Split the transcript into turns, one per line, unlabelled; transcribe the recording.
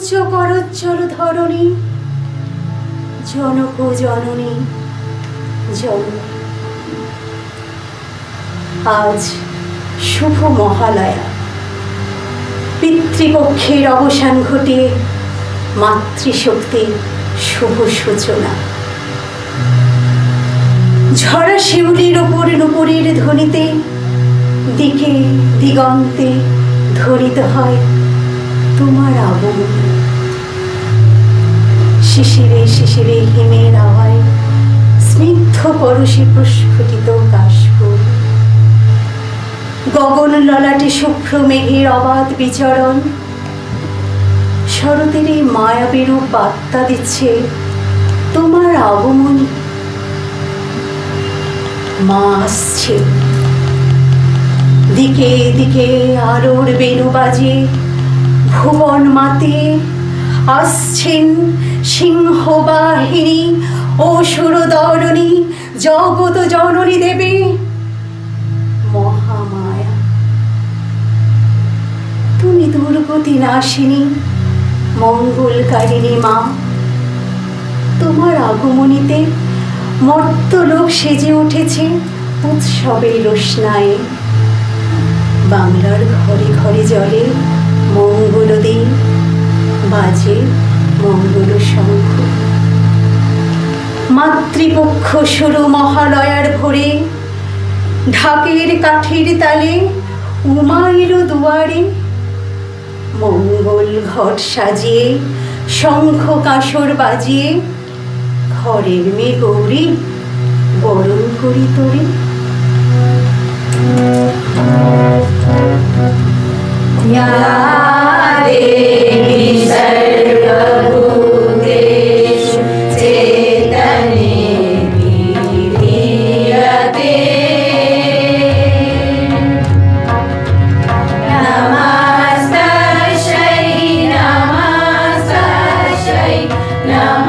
উচ্চ করজ্জ্বল ধরণী জনক জননী জননী। আজ শুভ মহালয়া, পিতৃপক্ষের অবসান ঘটিয়ে মাতৃশক্তির শুভ সূচনা। ঝরা শিউলির ওপর নুপুরের ধ্বনিতে দিকে দিগন্তে ধ্বনিত হয় তোমার আগমন। শিশিরে শিশিরে হিমের আওয়ায় স্নিগ্ধ পরশে প্রস্ফুটিত কাশফুল। গগন ললাটে শুভ্র মেঘের অবাধ বিচরণ শরতের এই মায়াবীরূপ বার্তা দিচ্ছে তোমার আগমন। মা আসছে, দিকে দিকে আলোর বেণু বাজে ভুবন মাতে। আসছেন সিংহবাহিনী অসুর দলনী জগত জননী দেবী মহামায়া। তুমি দুর্গতি নাশিনী মঙ্গলকারিণী মা। তোমার আগমনীতে মর্তলোক সেজে উঠেছে উৎসবের রোশনায়ে। বাংলার ঘরে ঘরে জলে মঙ্গলদিন, বাজে মঙ্গল শঙ্খ। মাতৃপক্ষ শুরু মহালয়ার ভোরে, ঢাকের কাঠের তালে উমাইর দুয়ারে। মঙ্গল ঘট সাজিয়ে শঙ্খ কাসর বাজিয়ে ঘরের মেয়ে গৌরী বরণ করি তোরে।
देवी सर्वभूतेषु चैतन्येति धीयते। नमस्तस्यै नमस्तस्यै नमः।